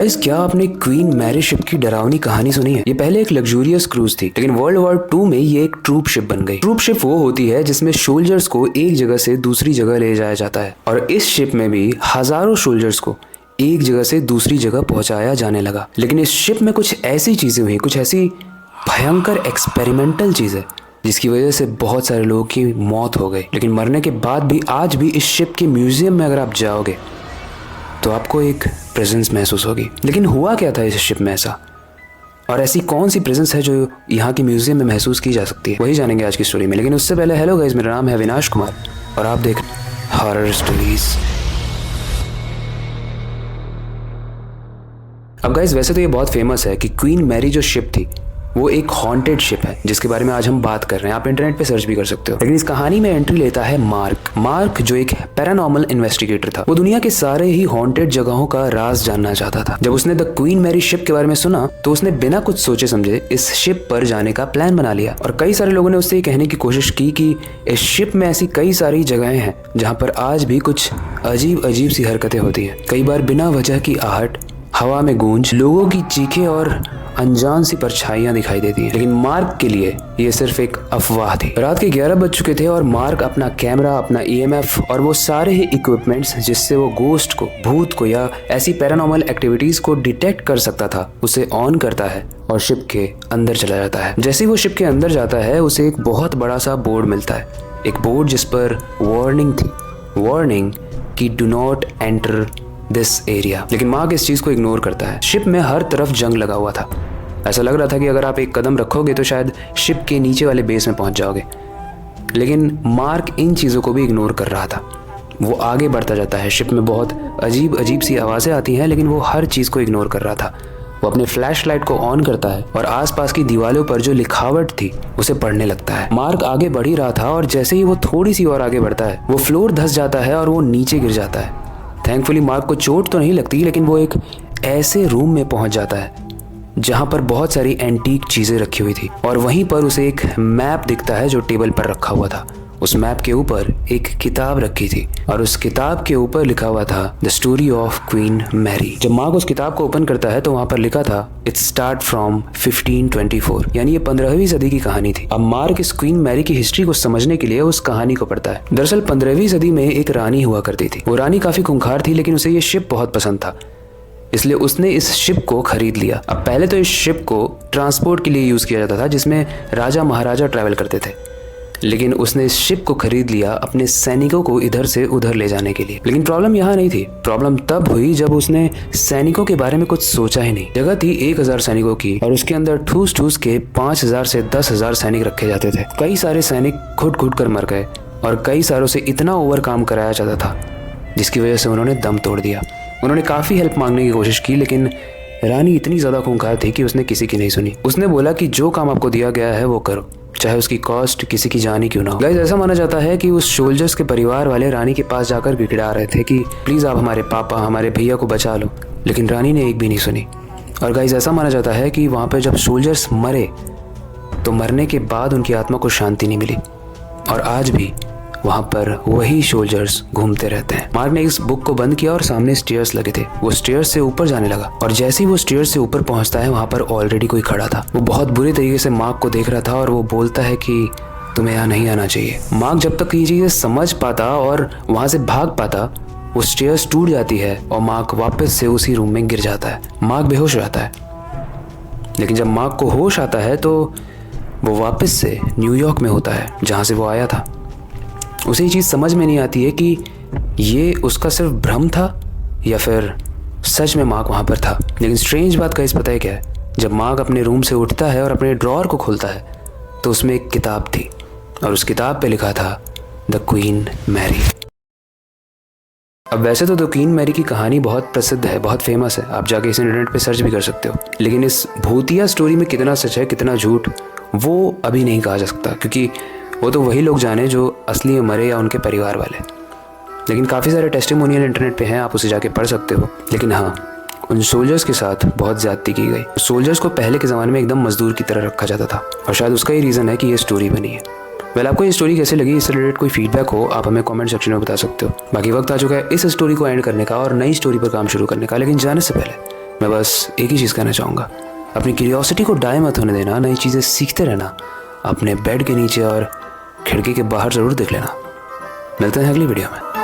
क्या आपने queen Mary ship की डरावनी कहानी सुनी है? ये पहले एक लग्जूरियस क्रूज थी, लेकिन वर्ल्ड वॉर 2 में ये एक ट्रूप शिप बन गई। ट्रूप शिप वो होती है जिसमें सोल्जर्स को एक जगह से दूसरी जगह ले जाया जाता है, और इस शिप में भी हजारों सोल्जर्स को एक जगह से दूसरी जगह पहुंचाया जाने लगा। लेकिन इस शिप में कुछ ऐसी चीजें हुई, कुछ ऐसी भयंकर एक्सपेरिमेंटल चीजें, जिसकी वजह से बहुत सारे लोगों की मौत हो गई। लेकिन मरने के बाद भी आज भी इस शिप के म्यूजियम में अगर आप जाओगे तो आपको एक प्रेजेंस महसूस होगी। लेकिन हुआ क्या था इस शिप में ऐसा, और ऐसी कौन सी प्रेजेंस है जो यहाँ की म्यूजियम में महसूस की जा सकती है, वही जानेंगे आज की स्टोरी में। लेकिन उससे पहले हेलो गाइस, मेरा नाम है अविनाश कुमार और आप देख हॉरर स्टोरीज। अब गाइस, वैसे तो ये बहुत फेमस है कि क्वीन मैरी जो शिप थी वो एक हॉन्टेड शिप है, जिसके बारे में आज हम बात कर रहे हैं। आप इंटरनेट पे सर्च भी कर सकते हो। लेकिन इस कहानी में एंट्री लेता है मार्क, जो एक पैरानॉर्मल इन्वेस्टिगेटर था। वो दुनिया के सारे ही हॉन्टेड जगहों का राज जानना चाहता था। जब उसने द क्वीन मैरी शिप के बारे में सुना तो उसने बिना कुछ सोचे समझे इस शिप पर जाने का प्लान बना लिया। और कई सारे लोगों ने उससे ये कहने की कोशिश की कि इस शिप में ऐसी कई सारी जगहें हैं जहाँ पर आज भी कुछ अजीब सी हरकतें होती है। कई बार बिना वजह की आहट, हवा में गूंज, लोगों की चीखें और अनजान सी परछाइयां दिखाई देती हैं। लेकिन मार्क के लिए ये सिर्फ एक अफवाह थी। रात के 11 बज चुके थे और मार्क अपना कैमरा, अपना EMF और वो सारे ही इक्विपमेंट्स जिससे वो गोस्ट को, भूत को या ऐसी पैरानॉर्मल एक्टिविटीज को डिटेक्ट कर सकता था, उसे ऑन करता है और शिप के अंदर चला जाता है। जैसे ही वो शिप के अंदर जाता है उसे एक बहुत बड़ा सा बोर्ड मिलता है, एक बोर्ड जिस पर वार्निंग थी, वार्निंग कि do not enter this area. लेकिन मार्क इस चीज को इग्नोर करता है। शिप में हर तरफ जंग लगा हुआ था। ऐसा लग रहा था कि अगर आप एक कदम रखोगे तो शायद शिप के नीचे वाले बेस में पहुंच जाओगे। लेकिन मार्क इन चीजों को भी इग्नोर कर रहा था। वो आगे बढ़ता जाता है। शिप में बहुत अजीब सी आवाजें आती हैं, लेकिन वो हर चीज को इग्नोर कर रहा था। वो अपने फ्लैश लाइट को ऑन करता है और आसपास की दीवारों पर जो लिखावट थी उसे पढ़ने लगता है। मार्क आगे बढ़ ही रहा था और जैसे ही वो थोड़ी सी और आगे बढ़ता है वो फ्लोर धंस जाता है और वो नीचे गिर जाता है। थैंकफुली मार्क को चोट तो नहीं लगती, लेकिन वो एक ऐसे रूम में पहुंच जाता है जहां पर बहुत सारी एंटीक चीजें रखी हुई थी, और वहीं पर उसे एक मैप दिखता है जो टेबल पर रखा हुआ था। उस मैप के ऊपर एक किताब रखी थी और उस किताब के ऊपर लिखा हुआ था the story of queen Mary. जब मार्क उस किताब को ओपन करता है तो वहां पर लिखा था इट्स स्टार्ट फ्रॉम 1524, यानी ये 15वीं सदी की कहानी थी। अब मार्क इस क्वीन मैरी की हिस्ट्री को समझने के लिए उस कहानी को पढ़ता है। दरअसल 15वीं सदी में एक रानी हुआ करती थी। वो रानी काफी खूंखार थी, लेकिन उसे ये शिप बहुत पसंद था, इसलिए उसने इस शिप को खरीद लिया। अब पहले तो इस शिप को ट्रांसपोर्ट के लिए यूज किया जाता था, जिसमें राजा महाराजा ट्रैवल करते थे। लेकिन उसने इस शिप को खरीद लिया अपने सैनिकों को इधर से उधर ले जाने के लिए। लेकिन प्रॉब्लम यहाँ नहीं थी। प्रॉब्लम तब हुई जब उसने सैनिकों के बारे में कुछ सोचा ही नहीं। जगह थी 1000 सैनिकों की और उसके अंदर ठूस ठूस के 5000 से 10,000 सैनिक रखे जाते थे। कई सारे सैनिक घुट कर मर गए और कई सारों से इतना ओवर काम कराया जाता था जिसकी वजह से उन्होंने दम तोड़ दिया। उन्होंने काफी हेल्प मांगने की कोशिश की, लेकिन रानी इतनी ज्यादा खूंखार थी कि उसने किसी की नहीं सुनी। उसने बोला कि जो काम आपको दिया गया है वो करो, चाहे उसकी कॉस्ट किसी की जान ही क्यों ना हो। गाइस, ऐसा माना जाता है कि उस सोल्जर्स के परिवार वाले रानी के पास जाकर गिड़गिड़ा रहे थे कि प्लीज आप हमारे पापा, हमारे भैया को बचा लो, लेकिन रानी ने एक भी नहीं सुनी। और गाइस, ऐसा माना जाता है कि वहां पे जब सोल्जर्स मरे तो मरने के बाद उनकी आत्मा को शांति नहीं मिली, और आज भी वहां पर वही सोल्जर्स घूमते रहते हैं। मार्क ने इस बुक को बंद किया और सामने स्टेयर्स लगे थे। वो स्टेयर्स से ऊपर जाने लगा और जैसे ही वो स्टेयर्स से ऊपर पहुंचता है वहां पर ऑलरेडी कोई खड़ा था। वो बहुत बुरे तरीके से मार्क को देख रहा था और वो बोलता है कि तुम्हें यहाँ नहीं आना चाहिए। मार्क जब तक ये चीजें समझ पाता और वहां से भाग पाता, वो स्टेयर्स टूट जाती है और मार्क वापस से उसी रूम में गिर जाता है। मार्क बेहोश हो जाता है। लेकिन जब मार्क को होश आता है तो वो वापस से न्यूयॉर्क में होता है जहां से वो आया था। उसे ये चीज़ समझ में नहीं आती है कि ये उसका सिर्फ भ्रम था या फिर सच में मार्क वहाँ पर था। लेकिन स्ट्रेंज बात गाइस पता है क्या है? जब मार्क अपने रूम से उठता है और अपने ड्रॉअर को खोलता है तो उसमें एक किताब थी और उस किताब पे लिखा था द क्वीन मैरी। अब वैसे तो द क्वीन मैरी की कहानी बहुत प्रसिद्ध है, बहुत फेमस है, आप जाके इसे इंटरनेट पे सर्च भी कर सकते हो। लेकिन इस भूतिया स्टोरी में कितना सच है कितना झूठ वो अभी नहीं कहा जा सकता, क्योंकि वो तो वही लोग जाने जो असली में मरे या उनके परिवार वाले। लेकिन काफ़ी सारे टेस्टिमोनियल इंटरनेट पे हैं, आप उसे जाके पढ़ सकते हो। लेकिन हाँ, उन सोल्जर्स के साथ बहुत ज्यादती की गई। सोल्जर्स को पहले के ज़माने में एकदम मजदूर की तरह रखा जाता था और शायद उसका ही रीज़न है कि ये स्टोरी बनी है। वेल, आपको ये स्टोरी कैसे लगी, इससे रिलेटेड कोई फीडबैक हो आप हमें कमेंट सेक्शन में बता सकते हो। बाकी वक्त आ चुका है इस स्टोरी को एंड करने का और नई स्टोरी पर काम शुरू करने का। लेकिन जाने से पहले मैं बस एक ही चीज़ कहना चाहूँगा, अपनी क्यूरियोसिटी को डाई मत होने देना, नई चीज़ें सीखते रहना, अपने बेड के नीचे और खिड़की के बाहर ज़रूर देख लेना। मिलते हैं अगली वीडियो में।